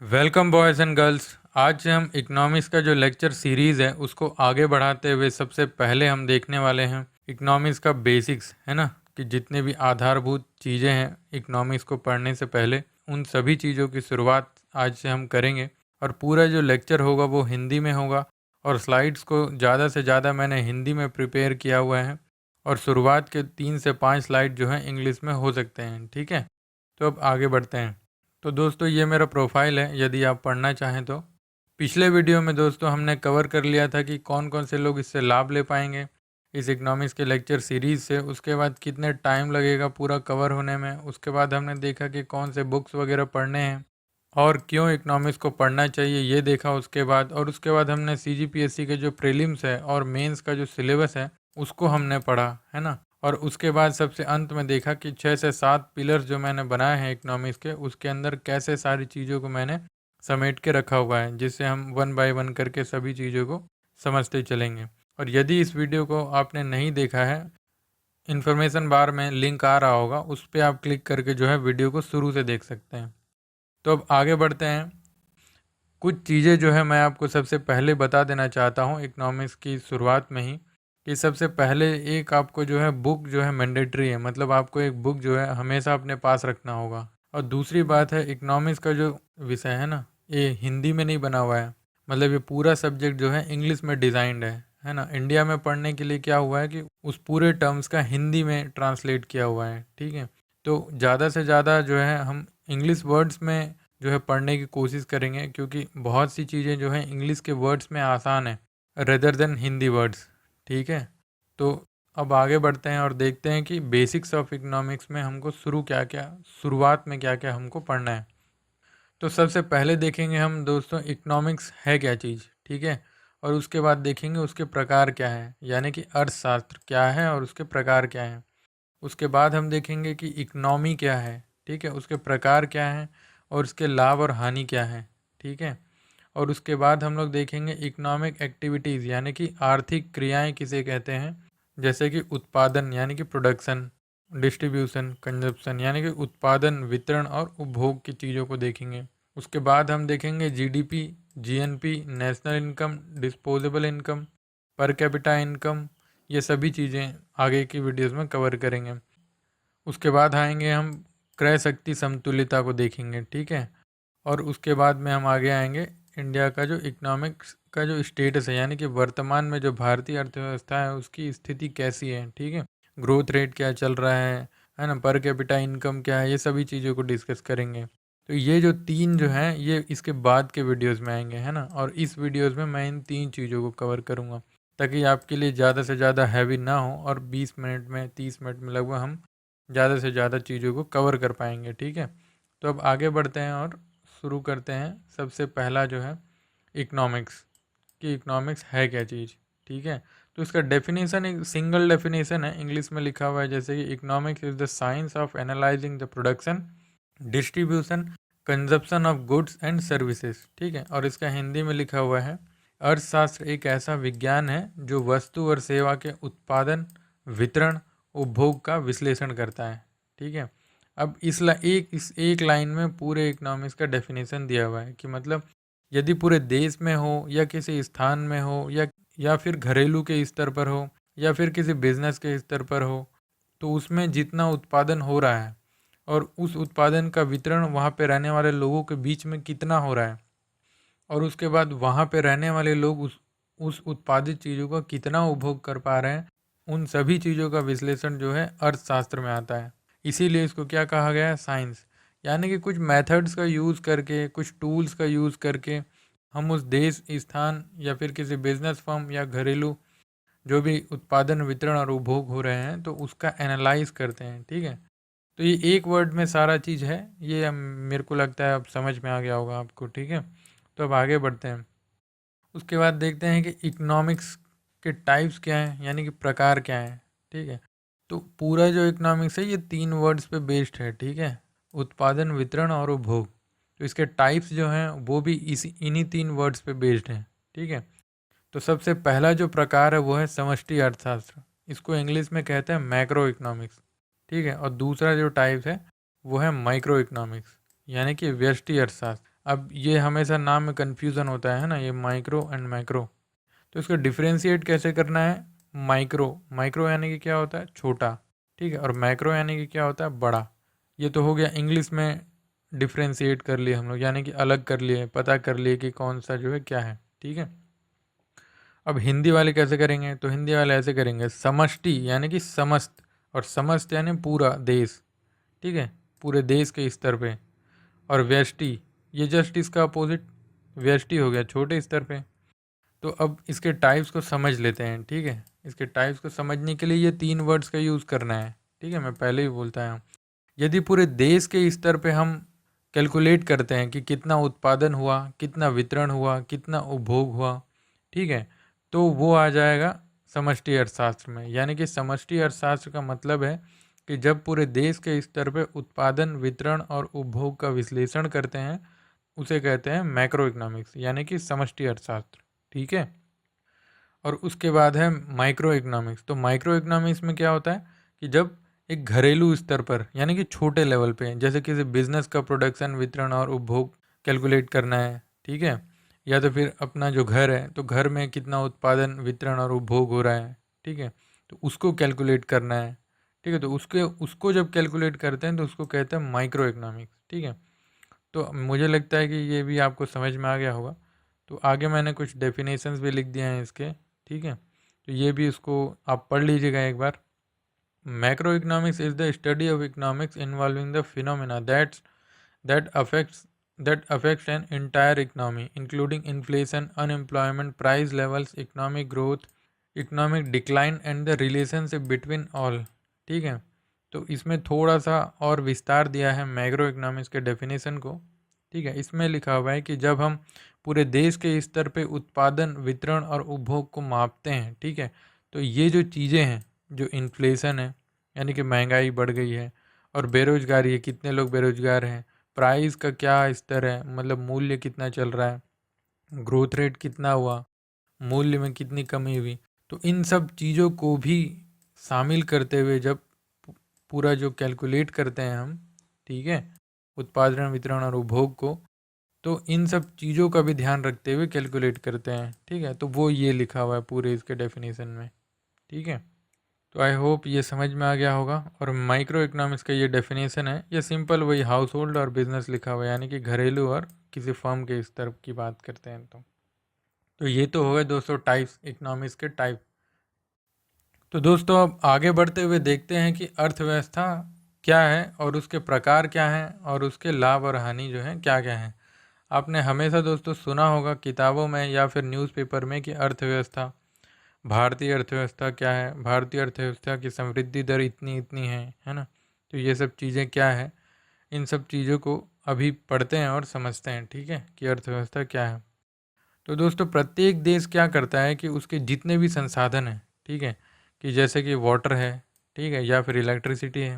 Welcome boys and girls. आज से हम इकोनॉमिक्स का जो लेक्चर सीरीज़ है उसको आगे बढ़ाते हुए सबसे पहले हम देखने वाले हैं इकोनॉमिक्स का बेसिक्स, है ना, कि जितने भी आधारभूत चीज़ें हैं इकोनॉमिक्स को पढ़ने से पहले उन सभी चीज़ों की शुरुआत आज से हम करेंगे। और पूरा जो लेक्चर होगा वो हिंदी में होगा और स्लाइड्स को ज़्यादा से ज़्यादा मैंने हिंदी में प्रिपेयर किया हुआ है और शुरुआत के 3 से 5 स्लाइड जो हैं इंग्लिश में हो सकते हैं। ठीक है, तो अब आगे बढ़ते हैं। तो दोस्तों ये मेरा प्रोफाइल है, यदि आप पढ़ना चाहें तो। पिछले वीडियो में दोस्तों हमने कवर कर लिया था कि कौन कौन से लोग इससे लाभ ले पाएंगे इस इकोनॉमिक्स के लेक्चर सीरीज़ से। उसके बाद कितने टाइम लगेगा पूरा कवर होने में। उसके बाद हमने देखा कि कौन से बुक्स वगैरह पढ़ने हैं और क्यों इकोनॉमिक्स को पढ़ना चाहिए ये देखा उसके बाद। और उसके बाद हमने सीजीपीएससी के जो प्रीलिम्स है और मेंस का जो सिलेबस है उसको हमने पढ़ा, है ना। और उसके बाद सबसे अंत में देखा कि 6 से 7 पिलर्स जो मैंने बनाए हैं इकोनॉमिक्स के, उसके अंदर कैसे सारी चीज़ों को मैंने समेट के रखा हुआ है, जिससे हम 1 बाय 1 करके सभी चीज़ों को समझते चलेंगे। और यदि इस वीडियो को आपने नहीं देखा है, इन्फॉर्मेशन बार में लिंक आ रहा होगा, उस पर आप क्लिक करके जो है वीडियो को शुरू से देख सकते हैं। तो अब आगे बढ़ते हैं। कुछ चीज़ें जो है मैं आपको सबसे पहले बता देना चाहता हूँ इकोनॉमिक्स की शुरुआत में ही, कि सबसे पहले एक आपको जो है बुक जो है मैंडेटरी है, मतलब आपको एक बुक जो है हमेशा अपने पास रखना होगा। और दूसरी बात है, इकोनॉमिक्स का जो विषय है ना, ये हिंदी में नहीं बना हुआ है, मतलब ये पूरा सब्जेक्ट जो है इंग्लिश में डिज़ाइंड है ना। इंडिया में पढ़ने के लिए क्या हुआ है कि उस पूरे टर्म्स का हिंदी में ट्रांसलेट किया हुआ है। ठीक है, तो ज़्यादा से ज़्यादा जो है हम इंग्लिश वर्ड्स में जो है पढ़ने की कोशिश करेंगे, क्योंकि बहुत सी चीज़ें जो हैं इंग्लिश के वर्ड्स में आसान है रेदर देन हिंदी वर्ड्स। ठीक है, तो अब आगे बढ़ते हैं और देखते हैं कि बेसिक्स ऑफ इकोनॉमिक्स में हमको शुरुआत में क्या क्या हमको पढ़ना है। तो सबसे पहले देखेंगे हम दोस्तों इकोनॉमिक्स है क्या चीज़। ठीक है, और उसके बाद देखेंगे उसके प्रकार क्या है, यानी कि अर्थशास्त्र क्या है और उसके प्रकार क्या हैं। उसके बाद हम देखेंगे कि इकनॉमी क्या है, ठीक है, उसके प्रकार क्या हैं और उसके लाभ और हानि क्या है। ठीक है, और उसके बाद हम लोग देखेंगे इकोनॉमिक एक्टिविटीज़, यानी कि आर्थिक क्रियाएं किसे कहते हैं, जैसे कि उत्पादन यानी कि प्रोडक्शन, डिस्ट्रीब्यूशन, कंजप्शन यानी कि उत्पादन, वितरण और उपभोग की चीज़ों को देखेंगे। उसके बाद हम देखेंगे GDP, GNP, national income, disposable income, per capita income, ये सभी चीज़ें आगे की वीडियोस में कवर करेंगे। उसके बाद आएंगे हम क्रय शक्ति समतुल्यता को देखेंगे। ठीक है, और उसके बाद में हम आगे आएंगे इंडिया का जो इकोनॉमिक्स का जो स्टेटस है, यानी कि वर्तमान में जो भारतीय अर्थव्यवस्था है उसकी स्थिति कैसी है। ठीक है, ग्रोथ रेट क्या चल रहा है ना, पर कैपिटा इनकम क्या है, ये सभी चीज़ों को डिस्कस करेंगे। तो ये जो तीन जो हैं ये इसके बाद के वीडियोस में आएंगे, है ना। और इस वीडियोस में मैं इन तीन चीज़ों को कवर करूँगा ताकि आपके लिए ज़्यादा से ज़्यादा हैवी ना हो और 20 मिनट में 30 मिनट में लगभग हम ज़्यादा से ज़्यादा चीज़ों को कवर कर पाएंगे। ठीक है, तो अब आगे बढ़ते हैं और शुरू करते हैं। सबसे पहला जो है इकोनॉमिक्स, कि इकोनॉमिक्स है क्या चीज़। ठीक है, तो इसका डेफिनेशन एक सिंगल डेफिनेशन है, इंग्लिश में लिखा हुआ है जैसे कि economics is the science of analysing the production, distribution, consumption of goods and services. ठीक है, और इसका हिंदी में लिखा हुआ है अर्थशास्त्र एक ऐसा विज्ञान है जो वस्तु और सेवा के उत्पादन, वितरण, उपभोग का विश्लेषण करता है। ठीक है, अब इस एक लाइन में पूरे इकोनॉमिक्स का डेफिनेशन दिया हुआ है कि मतलब यदि पूरे देश में हो या किसी स्थान में हो या फिर घरेलू के स्तर पर हो या फिर किसी बिजनेस के स्तर पर हो, तो उसमें जितना उत्पादन हो रहा है और उस उत्पादन का वितरण वहाँ पे रहने वाले लोगों के बीच में कितना हो रहा है, और उसके बाद वहाँ पे रहने वाले लोग उस उत्पादित चीज़ों का कितना उपभोग कर पा रहे हैं, उन सभी चीज़ों का विश्लेषण जो है अर्थशास्त्र में आता है। इसीलिए इसको क्या कहा गया है, साइंस। यानी कि कुछ मेथड्स का यूज़ करके, कुछ टूल्स का यूज़ करके हम उस देश, स्थान या फिर किसी बिजनेस फर्म या घरेलू जो भी उत्पादन, वितरण और उपभोग हो रहे हैं तो उसका एनालाइज करते हैं। ठीक है, तो ये एक वर्ड में सारा चीज़ है, ये मेरे को लगता है अब समझ में आ गया होगा आपको। ठीक है, तो अब आगे बढ़ते हैं। उसके बाद देखते हैं कि इकोनॉमिक्स के टाइप्स क्या हैं, यानी कि प्रकार क्या हैं। ठीक है, तो पूरा जो इकोनॉमिक्स है ये 3 वर्ड्स पे बेस्ड है। ठीक है, उत्पादन, वितरण और उपभोग। तो इसके टाइप्स जो हैं वो भी इन्हीं 3 वर्ड्स पे बेस्ड हैं। ठीक है, तो सबसे पहला जो प्रकार है वो है समष्टि अर्थशास्त्र, इसको इंग्लिश में कहते हैं मैक्रो इकोनॉमिक्स। ठीक है, और दूसरा जो टाइप है वो है माइक्रो इकोनॉमिक्स, यानी कि व्यष्टि अर्थशास्त्र। अब ये हमेशा नाम में कन्फ्यूज़न होता है ना, ये माइक्रो एंड मैक्रो। तो इसको डिफ्रेंशिएट कैसे करना है? माइक्रो, माइक्रो यानी कि क्या होता है? छोटा, ठीक है, और मैक्रो यानी कि क्या होता है? बड़ा। ये तो हो गया इंग्लिश में डिफ्रेंशिएट कर लिए हम लोग, यानी कि अलग कर लिए, पता कर लिए कि कौन सा जो है क्या है, ठीक है। अब हिंदी वाले कैसे करेंगे? तो हिंदी वाले ऐसे करेंगे, समष्टि यानी कि समस्त, और समस्त यानी पूरा देश, ठीक है, पूरे देश के स्तर पे। और व्यष्टि, ये जस्ट इसका अपोजिट, व्यष्टि हो गया छोटे स्तर पे। तो अब इसके टाइप्स को समझ लेते हैं, ठीक है। इसके टाइप्स को समझने के लिए ये 3 वर्ड्स का यूज़ करना है, ठीक है, मैं पहले ही बोलता हूँ। यदि पूरे देश के स्तर पे हम कैलकुलेट करते हैं कि कितना उत्पादन हुआ, कितना वितरण हुआ, कितना उपभोग हुआ, ठीक है, तो वो आ जाएगा समष्टि अर्थशास्त्र में। यानी कि समष्टि अर्थशास्त्र का मतलब है कि जब पूरे देश के स्तर पे उत्पादन, वितरण और उपभोग का विश्लेषण करते हैं, उसे कहते हैं मैक्रो इकोनॉमिक्स, यानी कि समष्टि अर्थशास्त्र, ठीक है। और उसके बाद है माइक्रो इकोनॉमिक्स। तो माइक्रो इकोनॉमिक्स में क्या होता है कि जब एक घरेलू स्तर पर, यानी कि छोटे लेवल पे, जैसे किसी बिजनेस का प्रोडक्शन, वितरण और उपभोग कैलकुलेट करना है, ठीक है, या तो फिर अपना जो घर है, तो घर में कितना उत्पादन, वितरण और उपभोग हो रहा है, ठीक है, तो उसको कैलकुलेट करना है, ठीक है। तो उसको जब कैलकुलेट करते हैं तो उसको कहते हैं माइक्रो इकोनॉमिक्स, ठीक है। तो मुझे लगता है कि ये भी आपको समझ में आ गया होगा। तो आगे मैंने कुछ डेफिनेशंस भी लिख दिए हैं इसके, ठीक है, तो ये भी इसको आप पढ़ लीजिएगा एक बार। Macro economics is the study of economics involving the phenomena that affects an entire economy including inflation, unemployment, price levels, economic growth, economic decline and the relationship between all, ठीक है। तो इसमें थोड़ा सा और विस्तार दिया है मैक्रो इकोनॉमिक्स के डेफिनेशन को, ठीक है। इसमें लिखा हुआ है कि जब हम पूरे देश के स्तर पे उत्पादन, वितरण और उपभोग को मापते हैं, ठीक है, तो ये जो चीज़ें हैं, जो इन्फ्लेशन है यानी कि महंगाई बढ़ गई है, और बेरोजगारी है, कितने लोग बेरोजगार हैं, प्राइस का क्या स्तर है, मतलब मूल्य कितना चल रहा है, ग्रोथ रेट कितना हुआ, मूल्य में कितनी कमी हुई, तो इन सब चीज़ों को भी शामिल करते हुए जब पूरा जो कैलकुलेट करते हैं हम, ठीक है, उत्पादन, वितरण और उपभोग को, तो इन सब चीज़ों का भी ध्यान रखते हुए कैलकुलेट करते हैं, ठीक है। तो वो ये लिखा हुआ है पूरे इसके डेफिनेशन में, ठीक है। तो आई होप ये समझ में आ गया होगा। और माइक्रो इकोनॉमिक्स का ये डेफिनेशन है, ये सिंपल वही हाउस होल्ड और बिजनेस लिखा हुआ है, यानी कि घरेलू और किसी फर्म के स्तर की बात करते हैं। तो ये तो हो गए दोस्तों टाइप्स, इकोनॉमिक्स के टाइप। तो दोस्तों अब आगे बढ़ते हुए देखते हैं कि अर्थव्यवस्था क्या है और उसके प्रकार क्या हैं और उसके लाभ और हानि जो हैं क्या क्या हैं। आपने हमेशा दोस्तों सुना होगा किताबों में या फिर न्यूज़पेपर में कि अर्थव्यवस्था, भारतीय अर्थव्यवस्था क्या है, भारतीय अर्थव्यवस्था की समृद्धि दर इतनी इतनी है ना। तो ये सब चीज़ें क्या है, इन सब चीज़ों को अभी पढ़ते हैं और समझते हैं, ठीक है, कि अर्थव्यवस्था क्या है। तो दोस्तों प्रत्येक देश क्या करता है कि उसके जितने भी संसाधन हैं, ठीक है, कि जैसे कि वाटर है, ठीक है, या फिर इलेक्ट्रिसिटी है,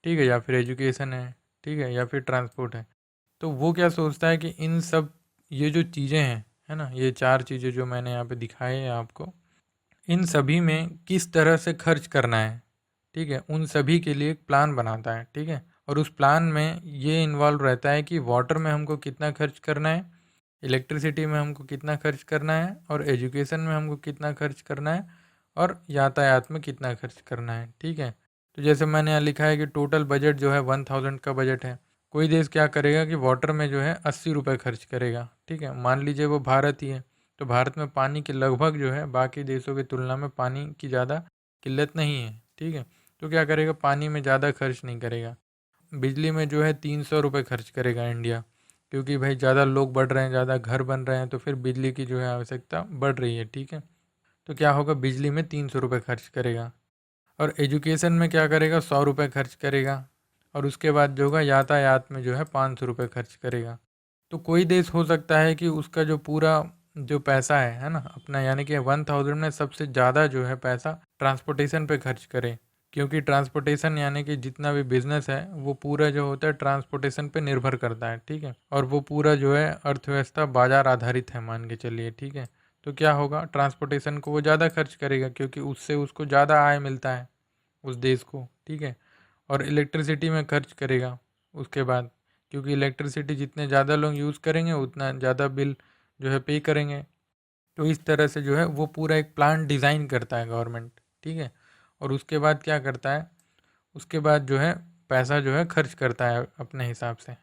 ठीक है, या फिर एजुकेशन है, ठीक है, या फिर ट्रांसपोर्ट है, तो वो क्या सोचता है कि इन सब, ये जो चीज़ें हैं, है ना, ये 4 चीज़ें जो मैंने यहाँ पे दिखाई है आपको, इन सभी में किस तरह से खर्च करना है, ठीक है, उन सभी के लिए एक प्लान बनाता है, ठीक है। और उस प्लान में ये इन्वॉल्व रहता है कि वाटर में हमको कितना खर्च करना है, इलेक्ट्रिसिटी में हमको कितना खर्च करना है, और एजुकेशन में हमको कितना खर्च करना है, और यातायात में कितना खर्च करना है, ठीक है। तो जैसे मैंने यहाँ लिखा है कि टोटल बजट जो है 1000 का बजट है। कोई देश क्या करेगा कि वाटर में जो है 80 रुपये खर्च करेगा, ठीक है, मान लीजिए वो भारत ही है। तो भारत में पानी की लगभग जो है बाकी देशों की तुलना में पानी की ज़्यादा किल्लत नहीं है, ठीक है। तो क्या करेगा, पानी में ज़्यादा खर्च नहीं करेगा। बिजली में जो है 300 रुपये खर्च करेगा इंडिया, क्योंकि भाई ज़्यादा लोग बढ़ रहे हैं, ज़्यादा घर बन रहे हैं, तो फिर बिजली की जो है आवश्यकता बढ़ रही है, ठीक है। तो क्या होगा, बिजली में 300 रुपये खर्च करेगा। और एजुकेशन में क्या करेगा, 100 रुपये खर्च करेगा। और उसके बाद जो होगा यातायात में जो है 500 रुपये खर्च करेगा। तो कोई देश हो सकता है कि उसका जो पूरा जो पैसा है ना अपना, यानी कि 1000 में सबसे ज़्यादा जो है पैसा ट्रांसपोर्टेशन पे खर्च करे, क्योंकि ट्रांसपोर्टेशन यानी कि जितना भी बिजनेस है वो पूरा जो होता है ट्रांसपोर्टेशन पे निर्भर करता है, ठीक है। और वो पूरा जो है अर्थव्यवस्था बाजार आधारित है, मान के चलिए, ठीक है। तो क्या होगा, ट्रांसपोर्टेशन को वो ज़्यादा खर्च करेगा क्योंकि उससे उसको ज़्यादा आय मिलता है उस देश को, ठीक है। और इलेक्ट्रिसिटी में खर्च करेगा उसके बाद, क्योंकि इलेक्ट्रिसिटी जितने ज़्यादा लोग यूज़ करेंगे उतना ज़्यादा बिल जो है पे करेंगे। तो इस तरह से जो है वो पूरा एक प्लान डिज़ाइन करता है गवर्नमेंट, ठीक है। और उसके बाद क्या करता है, उसके बाद जो है पैसा जो है खर्च करता है अपने हिसाब से।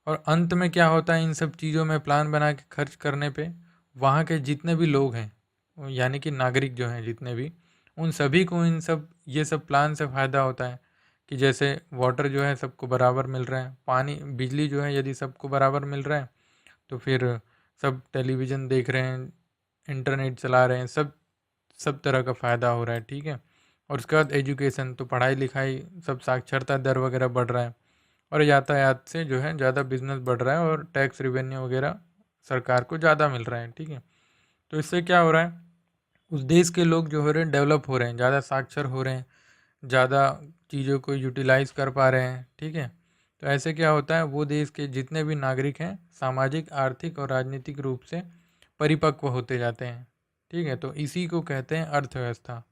और अंत में क्या होता है, इन सब चीज़ों में प्लान बना के खर्च करने पे वहाँ के जितने भी लोग हैं, यानी कि नागरिक जो हैं जितने भी, उन सभी को इन सब ये सब प्लान से फ़ायदा होता है। कि जैसे वाटर जो है सबको बराबर मिल रहा है, पानी बिजली जो है यदि सबको बराबर मिल रहा है तो फिर सब टेलीविज़न देख रहे हैं, इंटरनेट चला रहे हैं, सब सब तरह का फ़ायदा हो रहा है, ठीक है। और उसके बाद एजुकेशन, तो पढ़ाई लिखाई सब साक्षरता दर वगैरह बढ़ रहा है। और यातायात से जो है ज़्यादा बिजनेस बढ़ रहा है और टैक्स रिवेन्यू वगैरह सरकार को ज़्यादा मिल रहा है, ठीक है। तो इससे क्या हो रहा है, उस देश के लोग जो हो रहे हैं डेवलप हो रहे हैं, ज़्यादा साक्षर हो रहे हैं, ज़्यादा चीज़ों को यूटिलाइज कर पा रहे हैं, ठीक है। तो ऐसे क्या होता है, वो देश के जितने भी नागरिक हैं सामाजिक, आर्थिक और राजनीतिक रूप से परिपक्व होते जाते हैं, ठीक है। तो इसी को कहते हैं अर्थव्यवस्था।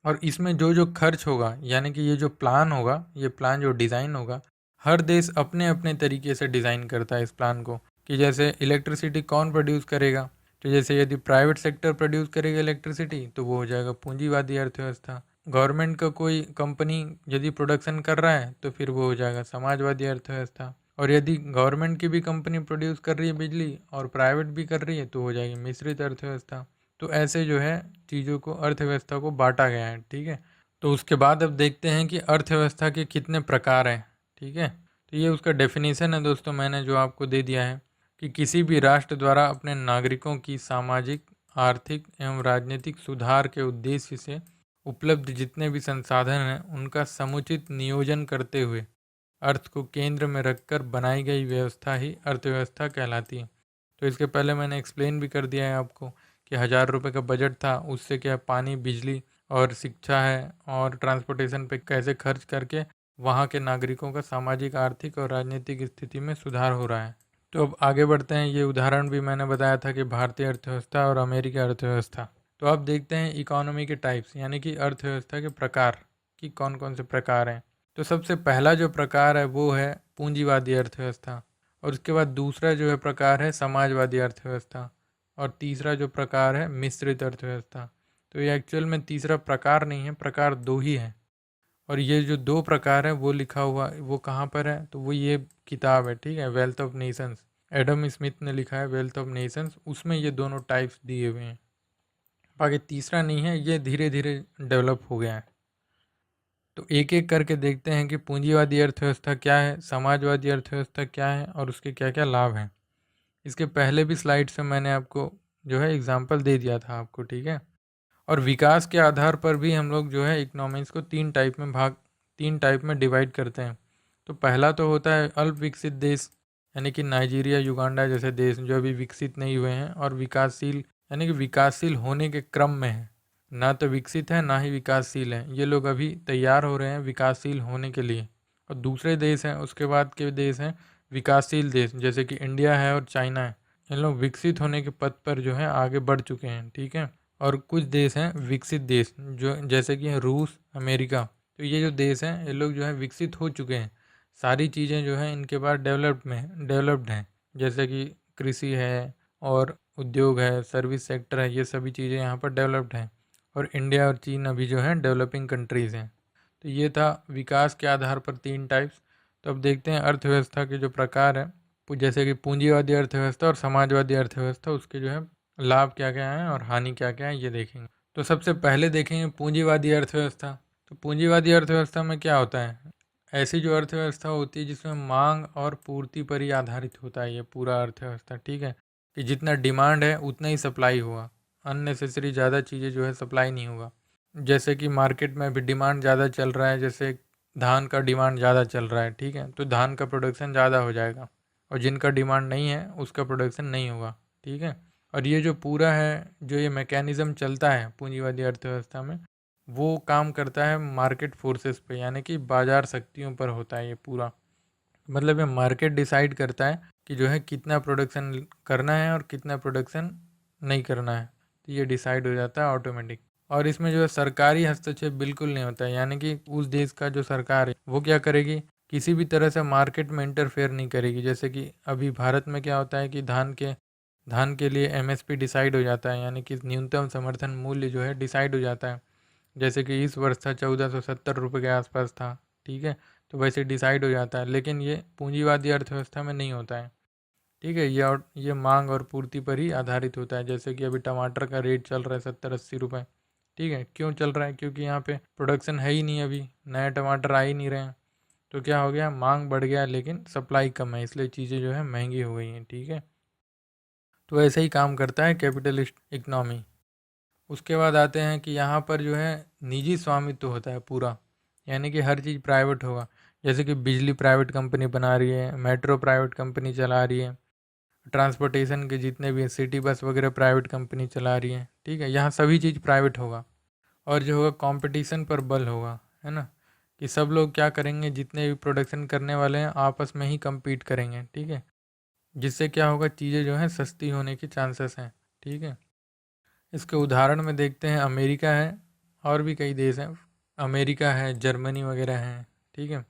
और इसमें जो जो खर्च होगा, यानी कि ये जो प्लान होगा, ये प्लान जो डिज़ाइन होगा, हर देश अपने अपने तरीके से डिज़ाइन करता है इस प्लान को। कि जैसे इलेक्ट्रिसिटी कौन प्रोड्यूस करेगा, तो जैसे यदि प्राइवेट सेक्टर प्रोड्यूस करेगा इलेक्ट्रिसिटी तो वो हो जाएगा पूंजीवादी अर्थव्यवस्था। गवर्नमेंट का कोई कंपनी यदि प्रोडक्शन कर रहा है तो फिर वो हो जाएगा समाजवादी अर्थव्यवस्था। और यदि गवर्नमेंट की भी कंपनी प्रोड्यूस कर रही है बिजली और प्राइवेट भी कर रही है तो हो जाएगी मिश्रित अर्थव्यवस्था। तो ऐसे जो है चीज़ों को, अर्थव्यवस्था को बांटा गया है, ठीक है। तो उसके बाद अब देखते हैं कि अर्थव्यवस्था के कितने प्रकार हैं, ठीक है। तो ये उसका डेफिनेशन है दोस्तों, मैंने जो आपको दे दिया है कि किसी भी राष्ट्र द्वारा अपने नागरिकों की सामाजिक, आर्थिक एवं राजनीतिक सुधार के उद्देश्य से उपलब्ध जितने भी संसाधन हैं उनका समुचित नियोजन करते हुए अर्थ को केंद्र में रखकर बनाई गई व्यवस्था ही अर्थव्यवस्था कहलाती है। तो इसके पहले मैंने एक्सप्लेन भी कर दिया है आपको कि 1,000 रुपये का बजट था, उससे क्या पानी, बिजली और शिक्षा है और ट्रांसपोर्टेशन पे कैसे खर्च करके वहाँ के नागरिकों का सामाजिक, आर्थिक और राजनीतिक स्थिति में सुधार हो रहा है। तो अब आगे बढ़ते हैं। ये उदाहरण भी मैंने बताया था कि भारतीय अर्थव्यवस्था और अमेरिकी अर्थव्यवस्था। तो अब देखते हैं इकोनॉमी के टाइप्स, यानी कि अर्थव्यवस्था के प्रकार कि कौन कौन से प्रकार हैं। तो सबसे पहला जो प्रकार है वो है पूंजीवादी अर्थव्यवस्था, और उसके बाद दूसरा जो है प्रकार है समाजवादी अर्थव्यवस्था, और तीसरा जो प्रकार है मिश्रित अर्थव्यवस्था। तो ये एक्चुअल में तीसरा प्रकार नहीं है, प्रकार दो ही है। और ये जो दो प्रकार है वो लिखा हुआ वो कहाँ पर है, तो वो ये किताब है, ठीक है, wealth of Nations. Adam Smith ने लिखा है वेल्थ ऑफ नेशंस, उसमें ये दोनों टाइप्स दिए हुए हैं। बाकी तीसरा नहीं है, ये धीरे धीरे डेवलप हो गया है। तो एक एक करके देखते हैं कि पूंजीवादी अर्थव्यवस्था क्या है, समाजवादी अर्थव्यवस्था क्या है और उसके क्या क्या लाभ हैं। इसके पहले भी स्लाइड्स में मैंने आपको जो है एग्जांपल दे दिया था आपको, ठीक है। और विकास के आधार पर भी हम लोग जो है इकोनॉमिक्स को तीन टाइप में डिवाइड करते हैं। तो पहला तो होता है अल्प विकसित देश, यानी कि नाइजीरिया, युगांडा जैसे देश जो अभी विकसित नहीं हुए हैं, और विकासशील, यानी कि विकासशील होने के क्रम में है, ना तो विकसित है ना ही विकासशील है, ये लोग अभी तैयार हो रहे हैं विकासशील होने के लिए। और दूसरे देश हैं, उसके बाद के देश हैं विकासशील देश, जैसे कि इंडिया है और चाइना है। इन लोग विकसित होने के पथ पर जो है आगे बढ़ चुके हैं, ठीक है। और कुछ देश हैं विकसित देश, जो जैसे कि रूस, अमेरिका। तो ये जो देश हैं ये लोग जो है विकसित हो चुके हैं, सारी चीज़ें जो हैं इनके पास डेवलप्ड हैं, जैसे कि कृषि है और उद्योग है, सर्विस सेक्टर है, ये सभी चीज़ें यहाँ पर डेवलप्ड हैं। और इंडिया और चीन अभी जो है डेवलपिंग कंट्रीज़ हैं। तो ये था विकास के आधार पर तीन टाइप्स। तो अब देखते हैं अर्थव्यवस्था के जो प्रकार हैं, जैसे कि पूंजीवादी अर्थव्यवस्था और समाजवादी अर्थव्यवस्था, उसके जो है लाभ क्या क्या हैं और हानि क्या क्या है ये देखेंगे। तो सबसे पहले देखेंगे पूंजीवादी अर्थव्यवस्था। तो पूंजीवादी अर्थव्यवस्था में क्या होता है, ऐसी जो अर्थव्यवस्था होती है जिसमें मांग और पूर्ति पर ही आधारित होता है ये पूरा अर्थव्यवस्था, ठीक है। कि जितना डिमांड है उतना ही सप्लाई होगा, अननेसेसरी ज़्यादा चीज़ें जो है सप्लाई नहीं होगा। जैसे कि मार्केट में अभी डिमांड ज़्यादा चल रहा है, जैसे धान का डिमांड ज़्यादा चल रहा है, ठीक है, तो धान का प्रोडक्शन ज़्यादा हो जाएगा, और जिनका डिमांड नहीं है उसका प्रोडक्शन नहीं होगा, ठीक है। और ये जो पूरा है, जो ये मैकेनिज़्म चलता है पूंजीवादी अर्थव्यवस्था में, वो काम करता है मार्केट फोर्सेस पे, यानी कि बाजार शक्तियों पर होता है ये पूरा। मतलब ये मार्केट डिसाइड करता है कि जो है कितना प्रोडक्शन करना है और कितना प्रोडक्शन नहीं करना है, तो ये डिसाइड हो जाता है ऑटोमेटिक। और इसमें जो है सरकारी हस्तक्षेप बिल्कुल नहीं होता है, यानी कि उस देश का जो सरकार है वो क्या करेगी, किसी भी तरह से मार्केट में इंटरफेयर नहीं करेगी। जैसे कि अभी भारत में क्या होता है कि धान के लिए एमएसपी डिसाइड हो जाता है, यानी कि न्यूनतम समर्थन मूल्य जो है डिसाइड हो जाता है। जैसे कि इस वर्ष था 1470 रुपये के आसपास था, ठीक है, तो वैसे डिसाइड हो जाता है। लेकिन ये पूंजीवादी अर्थव्यवस्था में नहीं होता है, ठीक है। ये मांग और पूर्ति पर ही आधारित होता है। जैसे कि अभी टमाटर का रेट चल रहा है 70-80 रुपये, ठीक है। क्यों चल रहा है? क्योंकि यहाँ पे प्रोडक्शन है ही नहीं, अभी नए टमाटर आ ही नहीं रहे हैं। तो क्या हो गया, मांग बढ़ गया लेकिन सप्लाई कम है, इसलिए चीज़ें जो है महंगी हो गई हैं, ठीक है। तो ऐसे ही काम करता है कैपिटलिस्ट इकनॉमी। उसके बाद आते हैं कि यहाँ पर जो है निजी स्वामित्व होता है पूरा, यानी कि हर चीज़ प्राइवेट होगा। जैसे कि बिजली प्राइवेट कंपनी बना रही है, मेट्रो प्राइवेट कंपनी चला रही है, ट्रांसपोर्टेशन के जितने भी सिटी बस वगैरह प्राइवेट कंपनी चला रही है, ठीक है। यहाँ सभी चीज़ प्राइवेट होगा। और जो होगा कंपटीशन पर बल होगा, है ना, कि सब लोग क्या करेंगे, जितने भी प्रोडक्शन करने वाले हैं आपस में ही compete करेंगे, ठीक है। जिससे क्या होगा, चीज़ें जो हैं सस्ती होने की चांसेस हैं, ठीक है। इसके उदाहरण में देखते हैं, अमेरिका है और भी कई देश हैं, अमेरिका है, जर्मनी वगैरह हैं, ठीक है।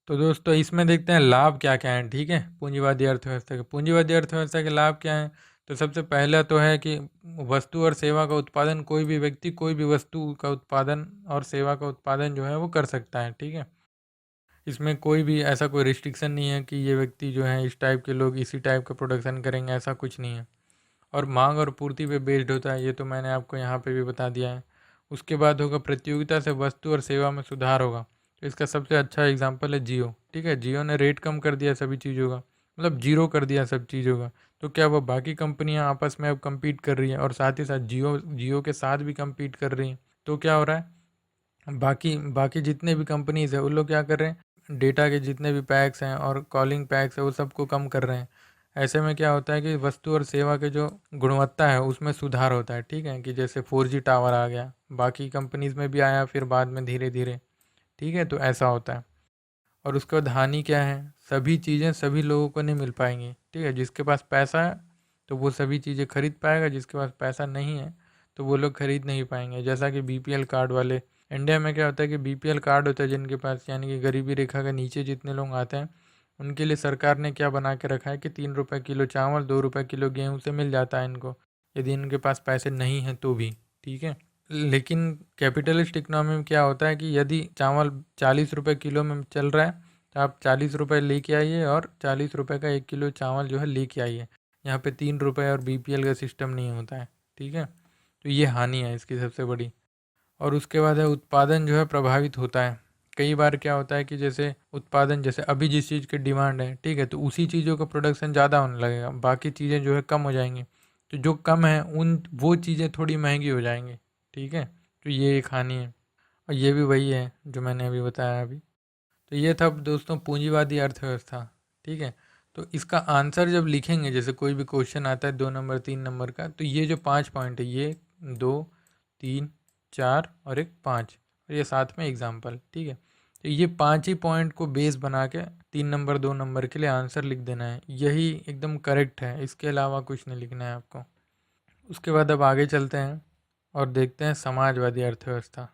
तो दोस्तों इसमें देखते हैं लाभ क्या क्या हैं, ठीक है। पूंजीवादी अर्थव्यवस्था के लाभ क्या हैं? तो सबसे पहला तो है कि वस्तु और सेवा का उत्पादन, कोई भी व्यक्ति कोई भी वस्तु का उत्पादन और सेवा का उत्पादन जो है वो कर सकता है, ठीक है। इसमें कोई भी ऐसा कोई रिस्ट्रिक्शन नहीं है कि ये व्यक्ति जो है इस टाइप के लोग इसी टाइप का प्रोडक्शन करेंगे, ऐसा कुछ नहीं है। और मांग और पूर्ति पे बेस्ड होता है, ये तो मैंने आपको यहाँ पे भी बता दिया है। उसके बाद होगा प्रतियोगिता से वस्तु और सेवा में सुधार होगा। तो इसका सबसे अच्छा एग्जांपल है जियो, ठीक है। जियो ने रेट कम कर दिया सभी चीज़ों का, मतलब जीरो कर दिया सब चीज़ों का। तो क्या वो बाकी कंपनियां आपस में अब compete कर रही हैं और साथ ही साथ जियो जियो के साथ भी compete कर रही हैं। तो क्या हो रहा है, बाकी बाकी जितने भी कंपनीज है उन लोग क्या कर रहे हैं, डेटा के जितने भी पैक्स हैं और कॉलिंग पैक्स है वो सबको कम कर रहे हैं। ऐसे में क्या होता है कि वस्तु और सेवा के जो गुणवत्ता है उसमें सुधार होता है, ठीक है। कि जैसे 4G टावर आ गया, बाकी कंपनीज में भी आया फिर बाद में धीरे धीरे, ठीक है। तो ऐसा होता है। और उसके बाद हानि क्या है, सभी चीज़ें सभी लोगों को नहीं मिल पाएंगी, ठीक है। जिसके पास पैसा है तो वो सभी चीज़ें खरीद पाएगा, जिसके पास पैसा नहीं है तो वो लोग खरीद नहीं पाएंगे। जैसा कि बीपीएल कार्ड वाले, इंडिया में क्या होता है कि बीपीएल कार्ड होता है जिनके पास, यानी कि गरीबी रेखा के नीचे जितने लोग आते हैं उनके लिए सरकार ने क्या बना के रखा है कि 3 रुपये किलो चावल, 2 रुपये किलो गेहूँ से मिल जाता है इनको, यदि इनके पास पैसे नहीं हैं तो भी, ठीक है। लेकिन कैपिटलिस्ट इकोनॉमी में क्या होता है कि यदि चावल 40 रुपये किलो में चल रहा है तो आप 40 रुपये लेके आइए और 40 रुपये का 1 किलो चावल जो है लेके आइए। यहाँ पे 3 रुपये और बीपीएल का सिस्टम नहीं होता है, ठीक है। तो ये हानि है इसकी सबसे बड़ी। और उसके बाद है उत्पादन जो है प्रभावित होता है। कई बार क्या होता है कि जैसे उत्पादन, जैसे अभी जिस चीज़ की डिमांड है, ठीक है, तो उसी चीज़ों का प्रोडक्शन ज़्यादा होने लगेगा, बाकी चीज़ें जो है कम हो जाएंगी। तो जो कम है उन वो चीज़ें थोड़ी महंगी हो जाएंगी, ठीक है। तो ये एक हानि है। और ये भी वही है जो मैंने अभी बताया अभी। तो ये था दोस्तों पूंजीवादी अर्थव्यवस्था, ठीक है। तो इसका आंसर जब लिखेंगे, जैसे कोई भी क्वेश्चन आता है 2 नंबर 3 नंबर का, तो ये जो 5 पॉइंट है, ये 2, 3, 4 और एक 5, और ये साथ में एग्जाम्पल, ठीक है। तो ये 5 ही पॉइंट को बेस बना के 3 नंबर 2 नंबर के लिए आंसर लिख देना है, यही एकदम करेक्ट है, इसके अलावा कुछ नहीं लिखना है आपको। उसके बाद अब आगे चलते हैं और देखते हैं समाजवादी अर्थव्यवस्था।